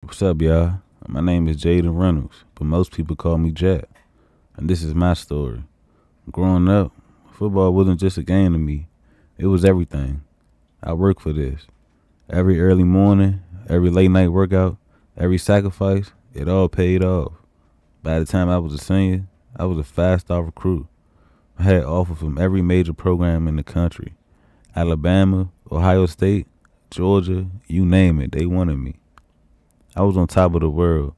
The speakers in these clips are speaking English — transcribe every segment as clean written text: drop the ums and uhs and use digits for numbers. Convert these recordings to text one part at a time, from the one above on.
What's up, y'all? My name is Jaden Reynolds, but most people call me Jack. And this is my story. Growing up, football wasn't just a game to me. It was everything. I worked for this. Every early morning, every late night workout, every sacrifice, it all paid off. By the time I was a senior, I was a 5-star recruit. I had offers from every major program in the country. Alabama, Ohio State, Georgia, you name it, they wanted me. I was on top of the world,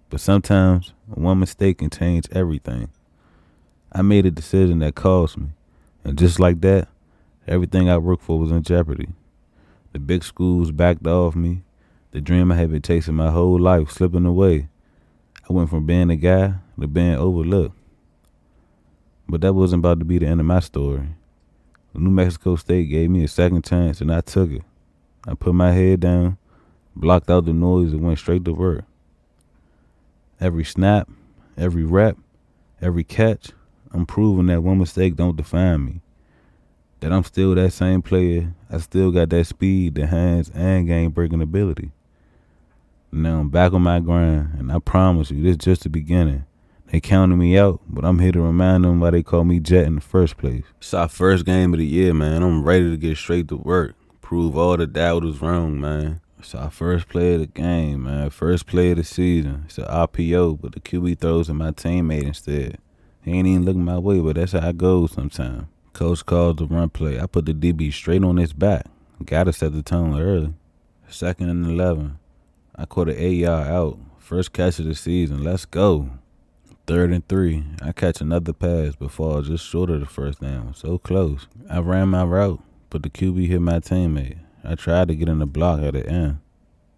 but sometimes one mistake can change everything. I made a decision that cost me, and just like that, everything I worked for was in jeopardy. The big schools backed off me. The dream I had been chasing my whole life slipping away. I went from being a guy to being overlooked. But that wasn't about to be the end of my story. New Mexico State gave me a second chance, and I took it. I put my head down, blocked out the noise, and went straight to work. Every snap, every rep, every catch, I'm proving that one mistake don't define me. That I'm still that same player. I still got that speed, the hands, and game-breaking ability. Now I'm back on my grind, and I promise you, this is just the beginning. They counted me out, but I'm here to remind them why they call me Jet in the first place. It's our first game of the year, man. I'm ready to get straight to work. Prove all the doubters wrong, man. It's our first play of the game, man. First play of the season. It's an RPO, but the QB throws to my teammate instead. He ain't even looking my way, but that's how I go sometimes. Coach calls the run play. I put the DB straight on his back. Gotta set the tone early. 2nd and 11. I caught an 8-yard out. First catch of the season. Let's go. 3rd and 3. I catch another pass but fall just short of the first down. So close. I ran my route, but the QB hit my teammate. I tried to get in the block at the end.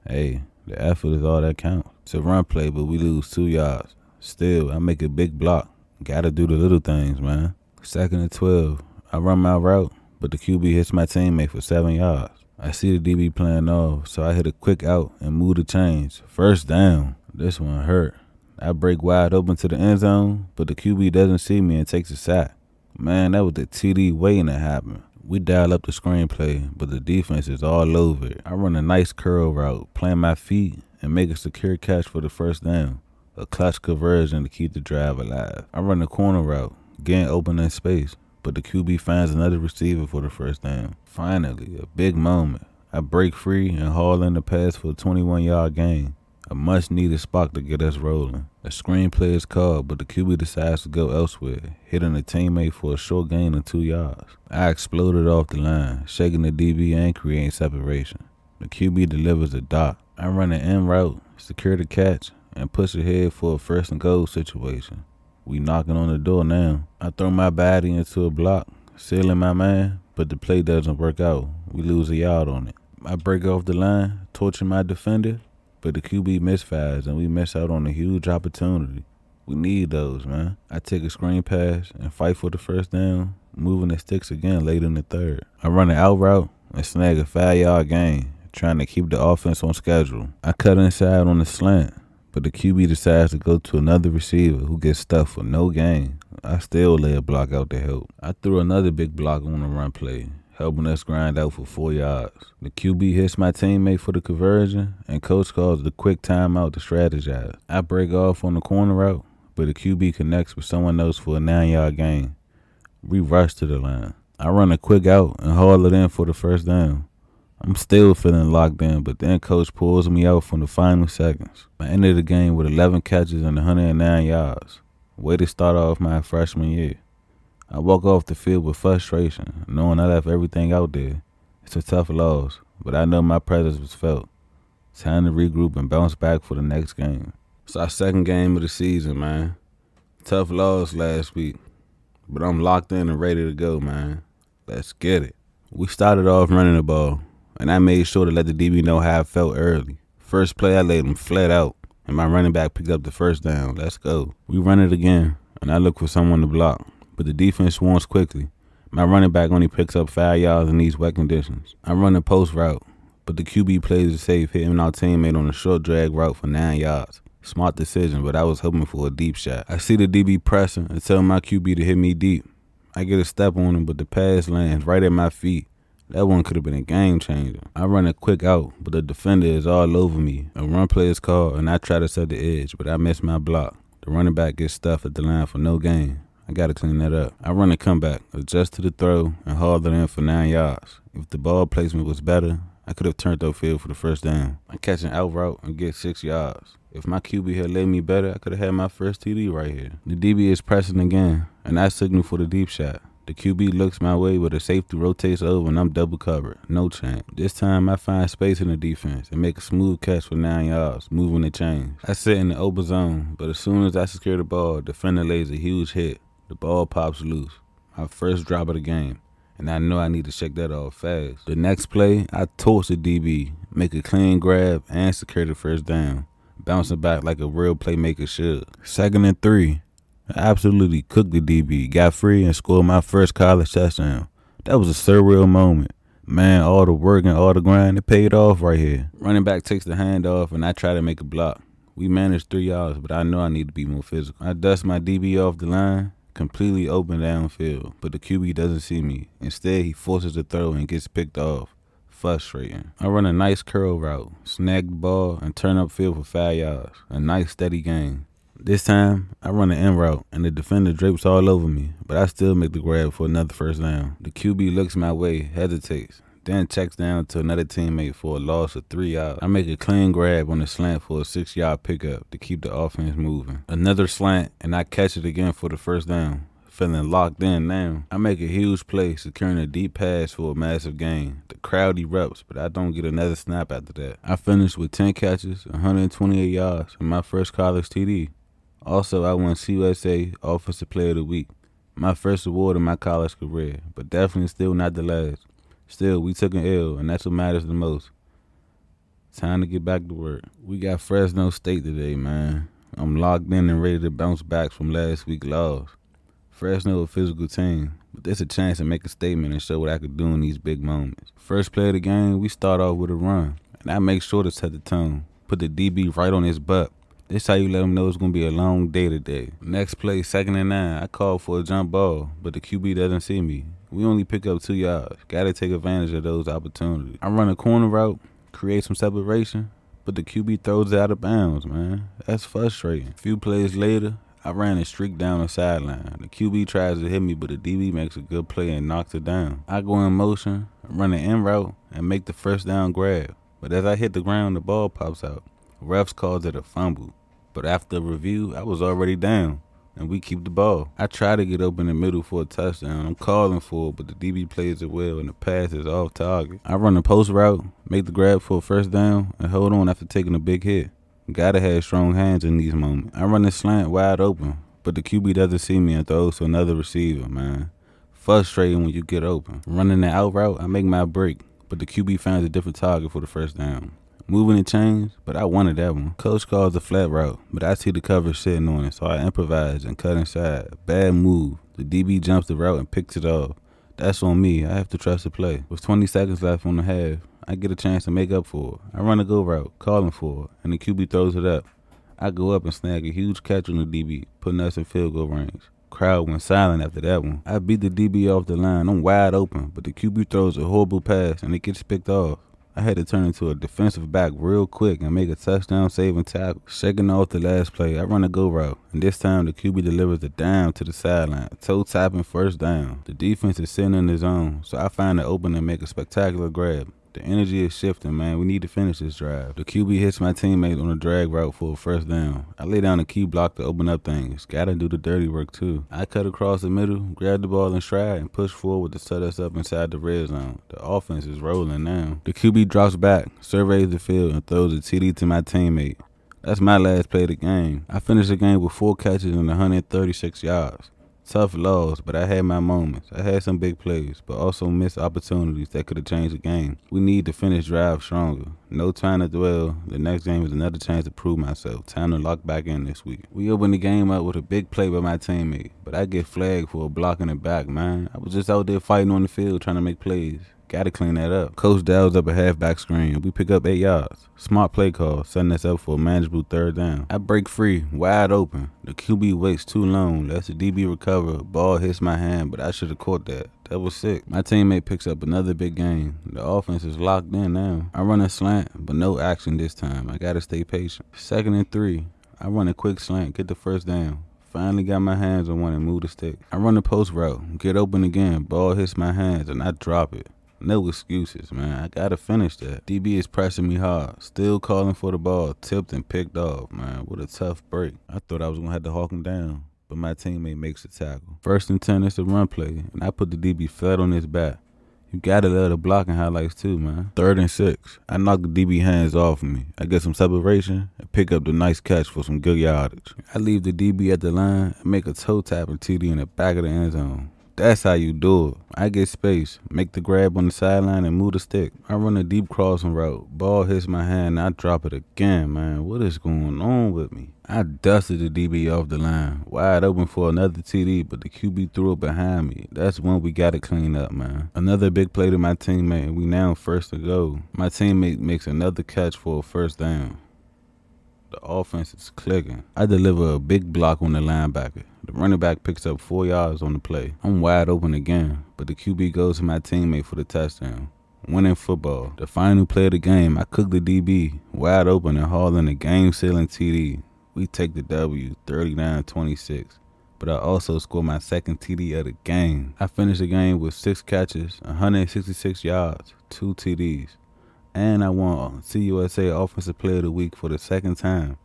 Hey, the effort is all that counts. It's a run play, but we lose 2 yards. Still, I make a big block. Gotta do the little things, man. 2nd and 12. I run my route, but the QB hits my teammate for 7 yards. I see the DB playing off, so I hit a quick out and move the chains. First down. This one hurt. I break wide open to the end zone, but the QB doesn't see me and takes a sack. Man, that was the TD waiting to happen. We dial up the screenplay, but the defense is all over it. I run a nice curl route, plant my feet, and make a secure catch for the first down. A clutch conversion to keep the drive alive. I run a corner route, getting open in space, but the QB finds another receiver for the first down. Finally, a big moment. I break free and haul in the pass for a 21-yard gain. A much-needed spark to get us rolling. A screenplay is called, but the QB decides to go elsewhere, hitting a teammate for a short gain of 2 yards. I exploded off the line, shaking the DB and creating separation. The QB delivers a dot. I run an in route, secure the catch, and push ahead for a 1st and goal situation. We knocking on the door now. I throw my body into a block, sealing my man, but the play doesn't work out. We lose a yard on it. I break off the line, torching my defender, but the QB misfires and we miss out on a huge opportunity. We need those, man. I take a screen pass and fight for the first down, moving the sticks again late in the 3rd. I run an out route and snag a 5-yard gain, trying to keep the offense on schedule. I cut inside on the slant, but the QB decides to go to another receiver who gets stuffed for no gain. I still lay a block out to help. I threw another big block on the run play, helping us grind out for 4 yards. The QB hits my teammate for the conversion, and coach calls the quick timeout to strategize. I break off on the corner route, but the QB connects with someone else for a 9-yard gain. We rush to the line. I run a quick out and haul it in for the first down. I'm still feeling locked in, but then coach pulls me out from the final seconds. I ended the game with 11 catches and 109 yards. Way to start off my freshman year. I walk off the field with frustration, knowing I left everything out there. It's a tough loss, but I know my presence was felt. Time to regroup and bounce back for the next game. It's our 2nd game of the season, man. Tough loss last week, but I'm locked in and ready to go, man. Let's get it. We started off running the ball, and I made sure to let the DB know how I felt early. First play, I laid him flat out, and my running back picked up the first down. Let's go. We run it again, and I look for someone to block, but the defense swarms quickly. My running back only picks up 5 yards in these wet conditions. I run a post route, but the QB plays it safe, hitting our teammate on a short drag route for 9 yards. Smart decision, but I was hoping for a deep shot. I see the DB pressing and tell my QB to hit me deep. I get a step on him, but the pass lands right at my feet. That one could have been a game changer. I run a quick out, but the defender is all over me. A run play is called, and I try to set the edge, but I miss my block. The running back gets stuffed at the line for no gain. I gotta clean that up. I run a comeback, adjust to the throw, and haul it in for 9 yards. If the ball placement was better, I could have turned upfield for the first down. I catch an out route and get 6 yards. If my QB had laid me better, I could have had my first TD right here. The DB is pressing again, and I signal for the deep shot. The QB looks my way, but the safety rotates over, and I'm double covered. No chance. This time, I find space in the defense and make a smooth catch for 9 yards, moving the chains. I sit in the open zone, but as soon as I secure the ball, the defender lays a huge hit. The ball pops loose. My first drop of the game, and I know I need to shake that off fast. The next play, I torch the DB, make a clean grab, and secure the first down, bouncing back like a real playmaker should. 2nd and 3. I absolutely cooked the DB, got free, and scored my first college touchdown. That was a surreal moment. Man, all the work and all the grind, it paid off right here. Running back takes the handoff, and I try to make a block. We managed 3 yards, but I know I need to be more physical. I dust my DB off the line, completely open downfield, but the QB doesn't see me. Instead, he forces a throw and gets picked off. Frustrating. I run a nice curl route, snag the ball, and turn upfield for 5 yards. A nice steady gain. This time, I run an in route, and the defender drapes all over me, but I still make the grab for another first down. The QB looks my way, hesitates, then checks down to another teammate for a loss of 3 yards. I make a clean grab on the slant for a 6-yard pickup to keep the offense moving. Another slant, and I catch it again for the first down. Feeling locked in now. I make a huge play, securing a deep pass for a massive gain. The crowd erupts, but I don't get another snap after that. I finish with 10 catches, 128 yards, and my first college TD. Also, I won CUSA Offensive Player of the Week. My first award in my college career, but definitely still not the last. Still, we took an L, and that's what matters the most. Time to get back to work. We got Fresno State today, man. I'm locked in and ready to bounce back from last week's loss. Fresno a physical team, but there's a chance to make a statement and show what I could do in these big moments. First play of the game, we start off with a run, and I make sure to set the tone. Put the DB right on his butt. This how you let him know it's going to be a long day today. Next play, 2nd and 9, I call for a jump ball, but the QB doesn't see me. We only pick up 2 yards. Got to take advantage of those opportunities. I run a corner route, create some separation, but the QB throws it out of bounds, man. That's frustrating. A few plays later, I ran a streak down the sideline. The QB tries to hit me, but the DB makes a good play and knocks it down. I go in motion, run an in route, and make the first down grab. But as I hit the ground, the ball pops out. Refs calls it a fumble. But after a review, I was already down, and we keep the ball. I try to get open in the middle for a touchdown. I'm calling for it, but the DB plays it well, and the pass is off target. I run a post route, make the grab for a first down, and hold on after taking a big hit. Gotta have strong hands in these moments. I run a slant wide open, but the QB doesn't see me and throws to another receiver, man. Frustrating when you get open. Running the out route, I make my break, but the QB finds a different target for the first down. Moving the chains, but I wanted that one. Coach calls a flat route, but I see the coverage sitting on it, so I improvise and cut inside. Bad move. The DB jumps the route and picks it off. That's on me. I have to trust the play. With 20 seconds left on the half, I get a chance to make up for it. I run a go route, calling for it, and the QB throws it up. I go up and snag a huge catch on the DB, putting us in field goal range. Crowd went silent after that one. I beat the DB off the line. I'm wide open, but the QB throws a horrible pass, and it gets picked off. I had to turn into a defensive back real quick and make a touchdown saving tackle. Shaking off the last play, I run a go route, and this time the QB delivers a dime to the sideline, toe tapping first down. The defense is sitting in the zone, so I find an opening and make a spectacular grab. The energy is shifting, man. We need to finish this drive. The QB hits my teammate on a drag route for a first down. I lay down a key block to open up things. Gotta do the dirty work too. I cut across the middle, grab the ball in stride, and push forward to set us up inside the red zone. The offense is rolling now. The QB drops back, surveys the field, and throws a TD to my teammate. That's my last play of the game. I finished the game with 4 catches and 136 yards. Tough loss, but I had my moments. I had some big plays, but also missed opportunities that could have changed the game. We need to finish drive stronger. No time to dwell. The next game is another chance to prove myself. Time to lock back in this week. We opened the game up with a big play by my teammate, but I get flagged for a block in the back, man. I was just out there fighting on the field trying to make plays. Gotta clean that up. Coach dials up a halfback screen. We pick up 8 yards. Smart play call, setting us up for a manageable third down. I break free, wide open. The QB waits too long, lets the DB recover. Ball hits my hand, but I should have caught that. That was sick. My teammate picks up another big game. The offense is locked in now. I run a slant, but no action this time. I gotta stay patient. 2nd and 3. I run a quick slant, get the first down. Finally got my hands on one and move the stick. I run the post route, get open again. Ball hits my hands and I drop it. No excuses, man. I gotta finish that. DB is pressing me hard. Still calling for the ball. Tipped and picked off, man. What a tough break. I thought I was gonna have to hawk him down, but my teammate makes a tackle. 1st and 10, it's a run play, and I put the DB flat on his back. You gotta love the blocking highlights too, man. 3rd and 6. I knock the DB hands off of me. I get some separation and pick up the nice catch for some good yardage. I leave the DB at the line and make a toe tapping TD in the back of the end zone. That's how you do it. I get space, make the grab on the sideline and move the stick. I run a deep crossing route. Ball hits my hand and I drop it again, man. What is going on with me? I dusted the DB off the line, wide open for another TD, but the QB threw it behind me. That's when we got to clean up, man. Another big play to my teammate, and we now 1st to go. My teammate makes another catch for a 1st down. The offense is clicking. I deliver a big block on the linebacker. The running back picks up 4 yards on the play. I'm wide open again, but the QB goes to my teammate for the touchdown. Winning football. The final play of the game, I cook the DB wide open and haul in a game-sealing TD. We take the W, 39-26. But I also score my 2nd TD of the game. I finished the game with 6 catches, 166 yards, 2 TDs. And I won CUSA Offensive Player of the Week for the 2nd time.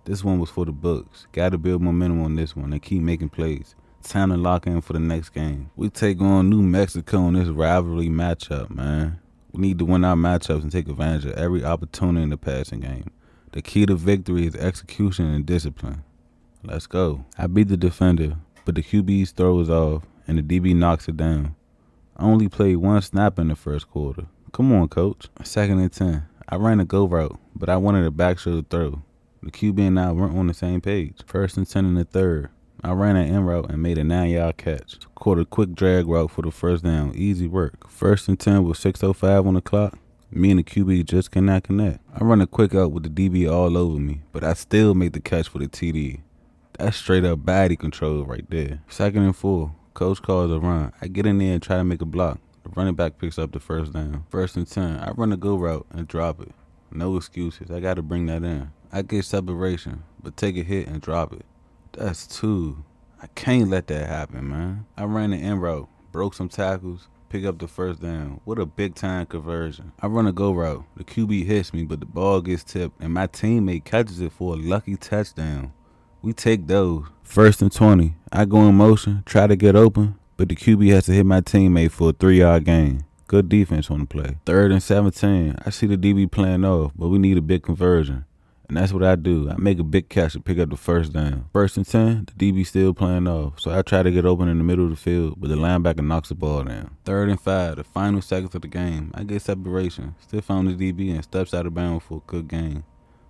This one was for the books. Got to build momentum on this one and keep making plays. Time to lock in for the next game. We take on New Mexico in this rivalry matchup, man. We need to win our matchups and take advantage of every opportunity in the passing game. The key to victory is execution and discipline. Let's go. I beat the defender, but the QB's throw is off and the DB knocks it down. I only played 1 snap in the 1st quarter. Come on, coach. 2nd and 10. I ran a go route, but I wanted a back shoulder throw. The QB and I weren't on the same page. 1st and 10 in the 3rd. I ran an in route and made a 9-yard catch. Caught a quick drag route for the 1st down. Easy work. 1st and 10 with 6:05 on the clock. Me and the QB just cannot connect. I run a quick out with the DB all over me, but I still make the catch for the TD. That's straight up body control right there. 2nd and 4. Coach calls a run. I get in there and try to make a block. The running back picks up the 1st down. 1st and 10. I run a go route and drop it. No excuses. I got to bring that in. I get separation, but take a hit and drop it. That's 2. I can't let that happen, man. I ran an in route, broke some tackles, pick up the 1st down. What a big time conversion. I run a go route. The QB hits me, but the ball gets tipped, and my teammate catches it for a lucky touchdown. We take those. 1st and 20. I go in motion, try to get open, but the QB has to hit my teammate for a 3-yard gain. Good defense on the play. 3rd and 17. I see the DB playing off, but we need a big conversion. And that's what I do. I make a big catch to pick up the 1st down. 1st and 10, the DB still playing off. So I try to get open in the middle of the field, but the linebacker knocks the ball down. 3rd and 5, the final seconds of the game. I get separation. Still found the DB and steps out of bounds for a good gain.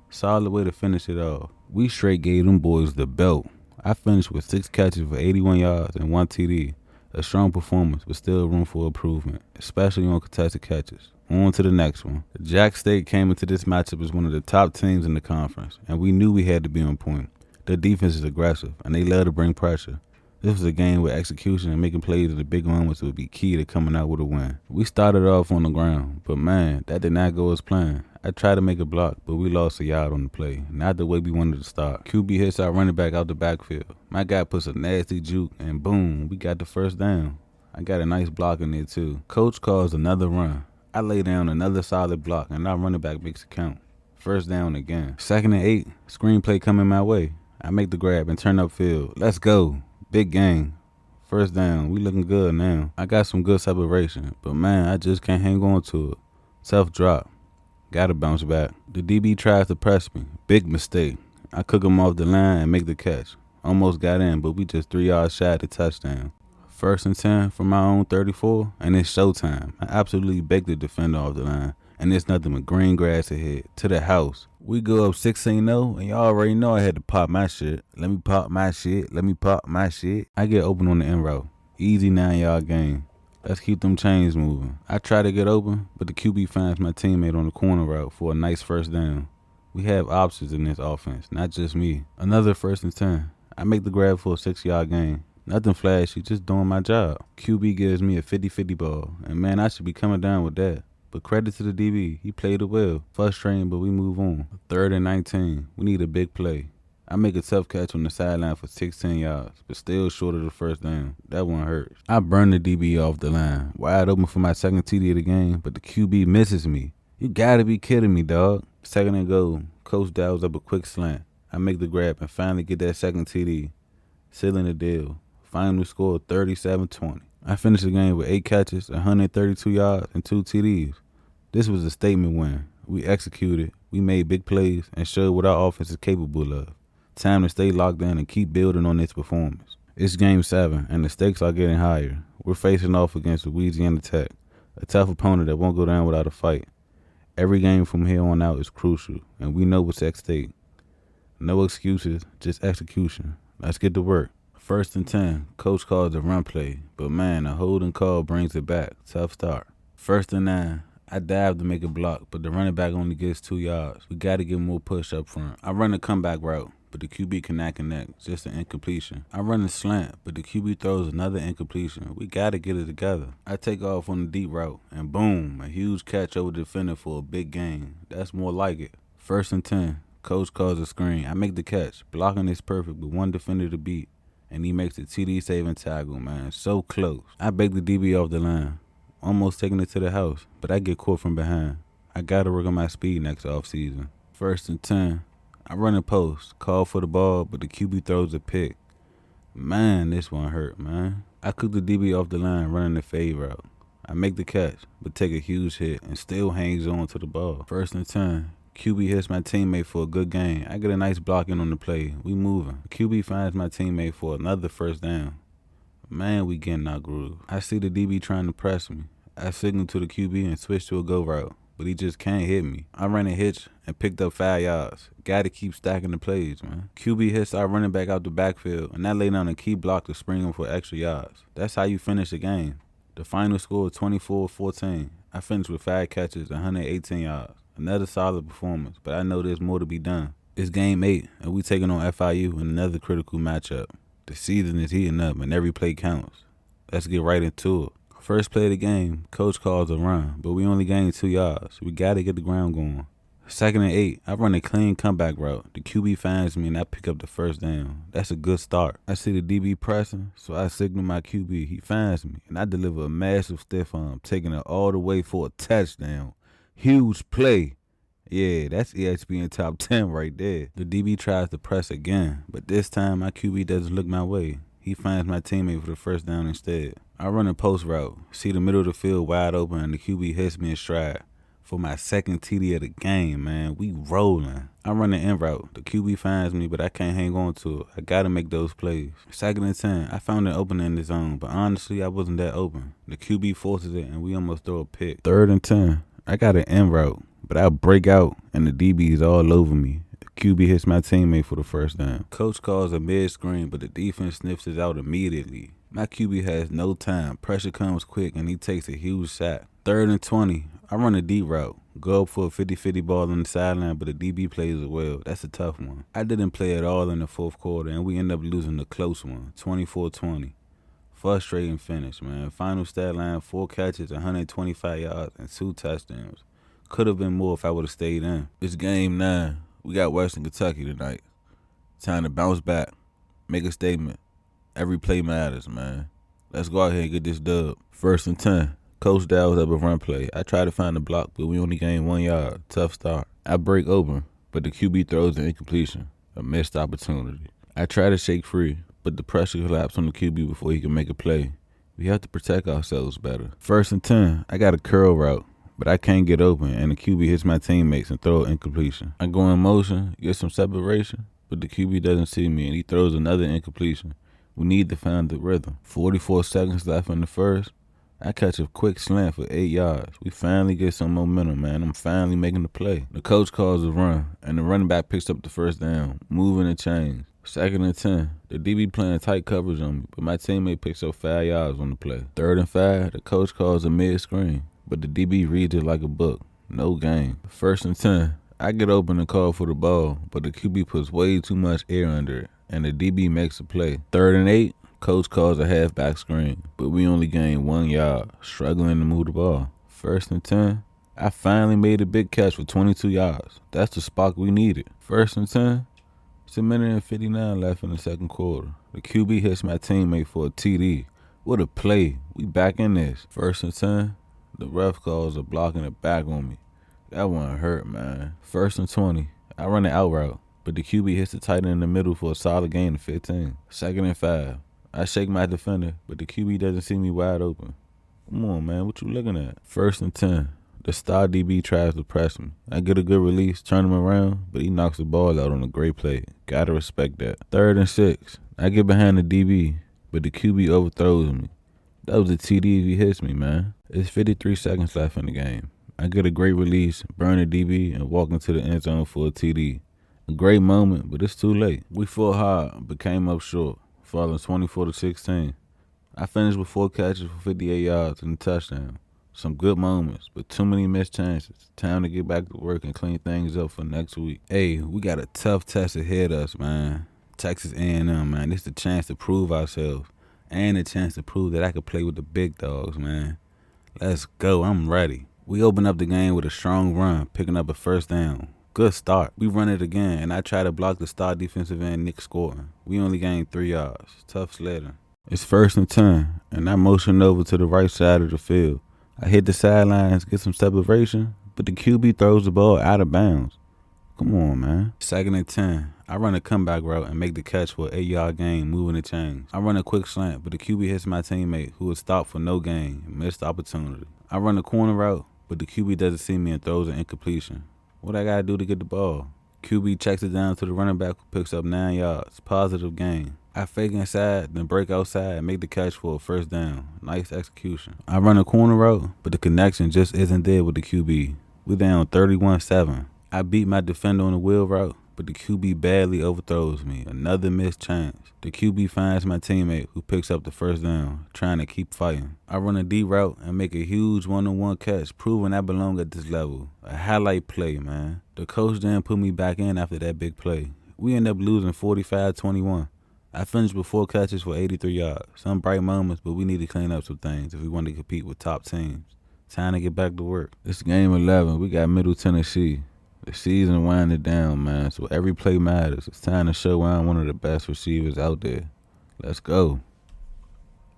Solid way to finish it off. We straight gave them boys the belt. I finished with 6 catches for 81 yards and 1 TD. A strong performance, but still room for improvement, especially on contested catches. On to the next one. Jack State came into this matchup as one of the top teams in the conference, and we knew we had to be on point. Their defense is aggressive, and they love to bring pressure. This was a game where execution and making plays in the big moments would be key to coming out with a win. We started off on the ground, but man, that did not go as planned. I tried to make a block, but we lost a yard on the play. Not the way we wanted to start. QB hits our running back out the backfield. My guy puts a nasty juke, and boom, we got the 1st down. I got a nice block in there too. Coach calls another run. I lay down another solid block, and our running back makes it count. 1st down again. 2nd and 8, screenplay coming my way. I make the grab and turn upfield. Let's go. Big game. 1st down. We looking good now. I got some good separation, but man, I just can't hang on to it. Tough drop. Gotta bounce back. The DB tries to press me. Big mistake. I cook him off the line and make the catch. Almost got in, but we just 3 yards shy of the touchdown. 1st and 10 from my own 34, and it's showtime. I absolutely baked the defender off the line, and it's nothing but green grass ahead. To the house. We go up 16-0, and y'all already know I had to pop my shit. Let me pop my shit. Let me pop my shit. I get open on the end route. Easy 9-yard gain. Let's keep them chains moving. I try to get open, but the QB finds my teammate on the corner route for a nice 1st down. We have options in this offense, not just me. Another 1st and 10. I make the grab for a 6-yard gain. Nothing flashy, just doing my job. QB gives me a 50-50 ball, and man, I should be coming down with that. But credit to the DB, he played it well. Frustrating, but we move on. 3rd and 19, we need a big play. I make a tough catch on the sideline for 16 yards, but still short of the first down. That one hurts. I burn the DB off the line, wide open for my second TD of the game, but the QB misses me. You gotta be kidding me, dog. 2nd and goal, coach dials up a quick slant. I make the grab and finally get that second TD, sealing the deal. Final score 37-20. I finished the game with 8 catches, 132 yards, and 2 TDs. This was a statement win. We executed, we made big plays, and showed what our offense is capable of. Time to stay locked in and keep building on this performance. It's Game 7, and the stakes are getting higher. We're facing off against Louisiana Tech, a tough opponent that won't go down without a fight. Every game from here on out is crucial, and we know what's at stake. No excuses, just execution. Let's get to work. 1st and 10, coach calls the run play, but man, a holding call brings it back. Tough start. 1st and 9, I dive to make a block, but the running back only gets 2 yards. We got to get more push up front. I run a comeback route, but the QB cannot connect. Just an incompletion. I run a slant, but the QB throws another incompletion. We got to get it together. I take off on the deep route, and boom, a huge catch over the defender for a big gain. That's more like it. 1st and 10, coach calls a screen. I make the catch. Blocking is perfect with one defender to beat, and he makes a TD saving tackle, man. So close. I bake the DB off the line, almost taking it to the house, but I get caught from behind. I got to work on my speed next offseason. 1st and 10, I run a post, call for the ball, but the QB throws a pick. Man, this one hurt, man. I cook the DB off the line running the fade route. I make the catch, but take a huge hit and still hangs on to the ball. 1st and 10, QB hits my teammate for a good gain. I get a nice block in on the play. We moving. QB finds my teammate for another first down. Man, we getting our groove. I see the DB trying to press me. I signal to the QB and switch to a go route, but he just can't hit me. I ran a hitch and picked up 5 yards. Gotta keep stacking the plays, man. QB hits our running back out the backfield, and I lay down a key block to spring him for extra yards. That's how you finish the game. The final score was 24-14. I finished with 5 catches, 118 yards. Another solid performance, but I know there's more to be done. It's Game 8, and we taking on FIU in another critical matchup. The season is heating up, and every play counts. Let's get right into it. First play of the game, coach calls a run, but we only gained 2 yards. We got to get the ground going. 2nd and 8, I run a clean comeback route. The QB finds me, and I pick up the first down. That's a good start. I see the DB pressing, so I signal my QB. He finds me, and I deliver a massive stiff arm, taking it all the way for a touchdown. Huge play. Yeah, that's ESPN top 10 right there. The DB tries to press again, but this time my QB doesn't look my way. He finds my teammate for the first down instead. I run a post route, see the middle of the field wide open, and the QB hits me in stride. For my second TD of the game, man, we rolling. I run the end route. The QB finds me, but I can't hang on to it. I gotta make those plays. 2nd and 10, I found an opening in the zone, but honestly, I wasn't that open. The QB forces it, and we almost throw a pick. 3rd and 10, I got an end route, but I break out, and the DB is all over me. The QB hits my teammate for the first down. Coach calls a mid-screen, but the defense sniffs it out immediately. My QB has no time. Pressure comes quick, and he takes a huge sack. 3rd and 20, I run a deep route. Go up for a 50-50 ball on the sideline, but the DB plays it well. That's a tough one. I didn't play at all in the 4th quarter, and we end up losing a close one, 24-20. Frustrating finish, man. Final stat line, 4 catches, 125 yards, and 2 touchdowns. Could have been more if I would have stayed in. It's Game 9. We got Western Kentucky tonight. Time to bounce back. Make a statement. Every play matters, man. Let's go out here and get this dub. 1st and 10. Coach dials up a run play. I try to find the block, but we only gain 1 yard. Tough start. I break open, but the QB throws an incompletion. A missed opportunity. I try to shake free, but the pressure collapsed on the QB before he can make a play. We have to protect ourselves better. 1st and 10. I got a curl route, but I can't get open, and the QB hits my teammates and throw an incompletion. I go in motion, get some separation, but the QB doesn't see me, and he throws another incompletion. We need to find the rhythm. 44 seconds left in the first. I catch a quick slant for 8 yards. We finally get some momentum, man. I'm finally making the play. The coach calls a run, and the running back picks up the first down, moving the chains. 2nd and 10. The DB playing tight coverage on me, but my teammate picks up 5 yards on the play. 3rd and 5. The coach calls a mid-screen, but the DB reads it like a book. No game. 1st and 10. I get open and call for the ball, but the QB puts way too much air under it, and the DB makes a play. 3rd and 8. Coach calls a halfback screen, but we only gained 1 yard, struggling to move the ball. 1st and 10. I finally made a big catch for 22 yards. That's the spark we needed. 1st and 10. It's a minute and 59 left in the second quarter. The QB hits my teammate for a TD. What a play. We back in this. 1st and 10. The ref calls a block in the back on me. That one hurt, man. 1st and 20. I run the out route, but the QB hits the tight end in the middle for a solid gain of 15. 2nd and 5. I shake my defender, but the QB doesn't see me wide open. Come on, man. What you looking at? 1st and 10. The star DB tries to press me. I get a good release, turn him around, but he knocks the ball out on a great play. Gotta respect that. 3rd and 6. I get behind the DB, but the QB overthrows me. That was a TD if he hits me, man. It's 53 seconds left in the game. I get a great release, burn the DB, and walk into the end zone for a TD. A great moment, but it's too late. We fought hard, but came up short, falling 24-16. I finished with 4 catches for 58 yards and a touchdown. Some good moments, but too many missed chances. Time to get back to work and clean things up for next week. Hey, we got a tough test ahead of us, man. Texas A&M, man. This is the chance to prove ourselves and a chance to prove that I could play with the big dogs, man. Let's go. I'm ready. We open up the game with a strong run, picking up a 1st down. Good start. We run it again, and I try to block the star defensive end, Nick Scoring. We only gained 3 yards. Tough sledding. It's 1st and 10, and I motion over to the right side of the field. I hit the sidelines, get some separation, but the QB throws the ball out of bounds. Come on, man. 2nd and 10. I run a comeback route and make the catch for an 8-yard gain, moving the chains. I run a quick slant, but the QB hits my teammate, who was stopped for no gain, missed opportunity. I run a corner route, but the QB doesn't see me and throws an incompletion. What I gotta do to get the ball? QB checks it down to the running back, who picks up 9 yards. Positive gain. I fake inside, then break outside and make the catch for a 1st down. Nice execution. I run a corner route, but the connection just isn't there with the QB. We're down 31-7. I beat my defender on the wheel route, but the QB badly overthrows me. Another missed chance. The QB finds my teammate, who picks up the 1st down, trying to keep fighting. I run a D route and make a huge one-on-one catch, proving I belong at this level. A highlight play, man. The coach didn't put me back in after that big play. We end up losing 45-21. I finished with 4 catches for 83 yards. Some bright moments, but we need to clean up some things if we want to compete with top teams. Time to get back to work. This game 11. We got Middle Tennessee. The season winding down, man, so every play matters. It's time to show I'm one of the best receivers out there. Let's go.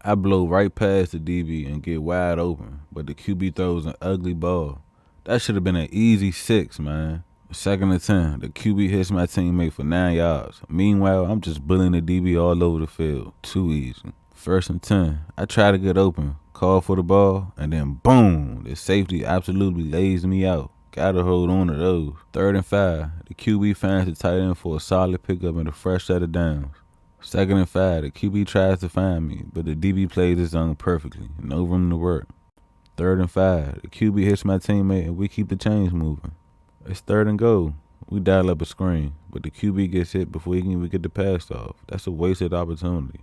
I blow right past the DB and get wide open, but the QB throws an ugly ball. That should have been an easy 6, man. 2nd and 10. The QB hits my teammate for 9 yards. Meanwhile, I'm just bullying the DB all over the field. Too easy. 1st and 10. I try to get open, call for the ball, and then boom, the safety absolutely lays me out. Gotta hold on to those. 3rd and 5. The QB finds the tight end for a solid pickup and a fresh set of downs. 2nd and 5. The QB tries to find me, but the DB plays his zone perfectly. No room to work. 3rd and 5. The QB hits my teammate and we keep the chains moving. It's 3rd and goal. We dial up a screen, but the QB gets hit before he can even get the pass off. That's a wasted opportunity.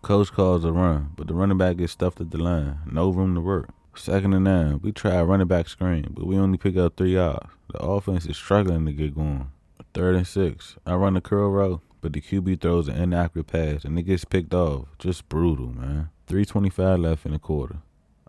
Coach calls a run, but the running back gets stuffed at the line. No room to work. 2nd and 9. We try a running back screen, but we only pick up 3 yards. The offense is struggling to get going. 3rd and 6. I run a curl route, but the QB throws an inaccurate pass, and it gets picked off. Just brutal, man. 3:25 left in the quarter.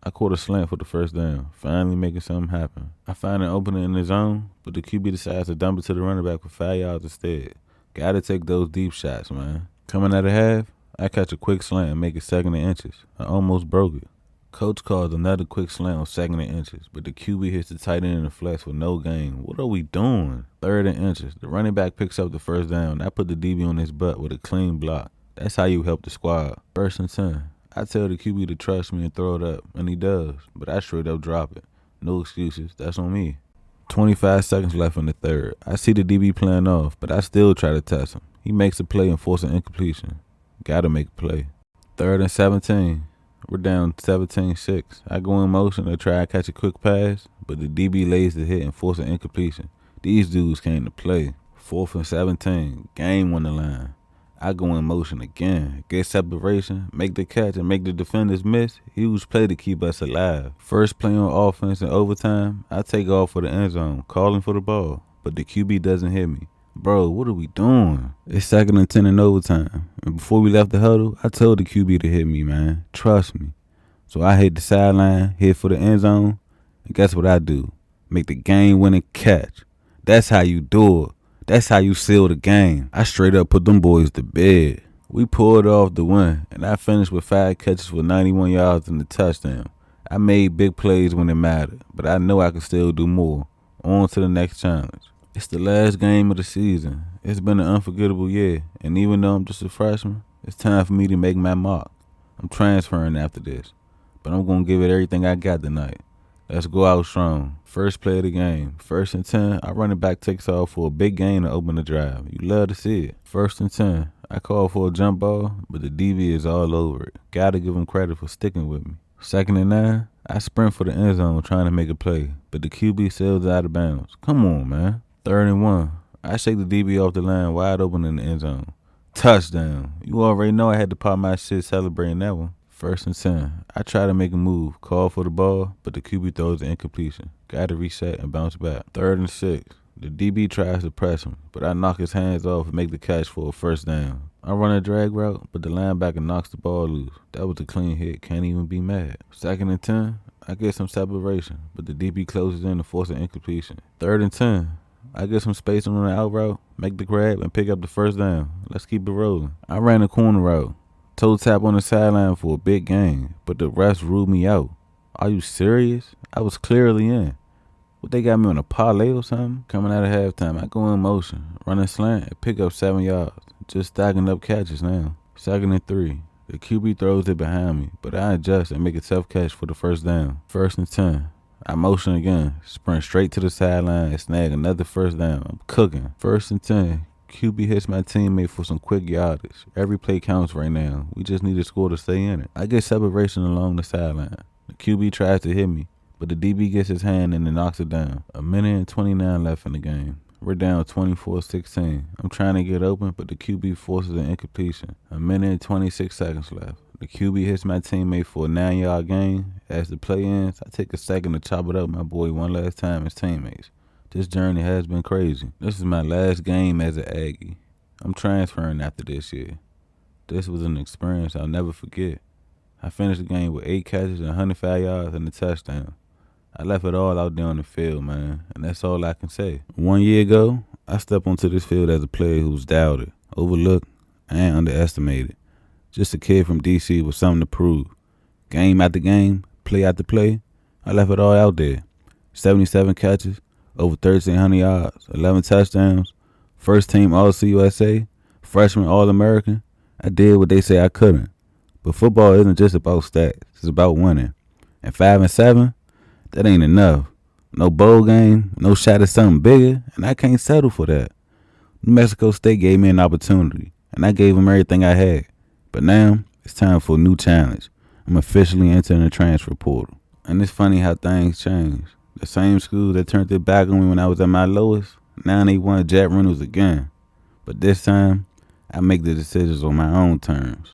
I caught a slant for the 1st down, finally making something happen. I find an opening in the zone, but the QB decides to dump it to the running back for 5 yards instead. Gotta take those deep shots, man. Coming out of half, I catch a quick slant and make it 2nd and inches. I almost broke it. Coach calls another quick slant on 2nd and inches, but the QB hits the tight end in the flesh for no gain. What are we doing? 3rd and inches. The running back picks up the 1st down. I put the DB on his butt with a clean block. That's how you help the squad. 1st and 10. I tell the QB to trust me and throw it up, and he does, but I straight up drop it. No excuses. That's on me. 25 seconds left in the 3rd. I see the DB playing off, but I still try to test him. He makes a play and forces an incompletion. Gotta make a play. 3rd and 17. We're down 17-6. I go in motion to try to catch a quick pass, but the DB lays the hit and forces an incompletion. These dudes came to play. 4th and 17. Game on the line. I go in motion again, get separation, make the catch, and make the defenders miss. Huge play to keep us alive. First play on offense in overtime, I take off for the end zone, calling for the ball, but the QB doesn't hit me. Bro, what are we doing? It's 2nd and 10 in overtime. And before we left the huddle, I told the QB to hit me, man. Trust me. So I hit the sideline, hit for the end zone, and guess what I do? Make the game-winning catch. That's how you do it. That's how you seal the game. I straight up put them boys to bed. We pulled off the win, and I finished with 5 catches for 91 yards and a touchdown. I made big plays when it mattered, but I know I could still do more. On to the next challenge. It's the last game of the season. It's been an unforgettable year, and even though I'm just a freshman, it's time for me to make my mark. I'm transferring after this, but I'm going to give it everything I got tonight. Let's go out strong. First play of the game. 1st and 10, our running back takes off for a big gain to open the drive. You love to see it. 1st and 10, I call for a jump ball, but the DB is all over it. Gotta give him credit for sticking with me. 2nd and 9, I sprint for the end zone trying to make a play, but the QB sails out of bounds. Come on, man. 3rd and 1, I shake the DB off the line wide open in the end zone. Touchdown. You already know I had to pop my shit celebrating that one. 1st and 10, I try to make a move, call for the ball, but the QB throws the incompletion. Got to reset and bounce back. 3rd and 6, the DB tries to press him, but I knock his hands off and make the catch for a 1st down. I run a drag route, but the linebacker knocks the ball loose. That was a clean hit, can't even be mad. 2nd and 10, I get some separation, but the DB closes in to force an incompletion. 3rd and 10, I get some space on the out route, make the grab, and pick up the 1st down. Let's keep it rolling. I ran a corner route. Toe tap on the sideline for a big gain, but the refs ruled me out. Are you serious? I was clearly in. What, they got me on a parlay or something? Coming out of halftime, I go in motion, run a slant, and pick up 7 yards. Just stacking up catches now. 2nd and 3. The QB throws it behind me, but I adjust and make a tough catch for the 1st down. 1st and 10. I motion again, sprint straight to the sideline, and snag another 1st down. I'm cooking. 1st and 10. QB hits my teammate for some quick yardage. Every play counts right now. We just need a score to stay in it. I get separation along the sideline. The QB tries to hit me, but the DB gets his hand and then knocks it down. 1:29 left in the game. We're down 24-16. I'm trying to get open, but the QB forces an incompletion. 1:26 left. The QB hits my teammate for a 9-yard gain. As the play ends, I take a second to chop it up my boy one last time as teammates. This journey has been crazy. This is my last game as an Aggie. I'm transferring after this year. This was an experience I'll never forget. I finished the game with 8 catches and 105 yards and a touchdown. I left it all out there on the field, man, and that's all I can say. 1 year ago, I stepped onto this field as a player who was doubted, overlooked, and underestimated. Just a kid from D.C. with something to prove. Game after game, play after play, I left it all out there. 77 catches, over 1,300 yards, 11 touchdowns, 1st team All-CUSA, freshman All-American. I did what they say I couldn't. But football isn't just about stats. It's about winning. And 5 and 7, that ain't enough. No bowl game, no shot at something bigger, and I can't settle for that. New Mexico State gave me an opportunity, and I gave them everything I had. But now, it's time for a new challenge. I'm officially entering the transfer portal. And it's funny how things change. The same school that turned their back on me when I was at my lowest, now they want Jack Reynolds again. But this time, I make the decisions on my own terms.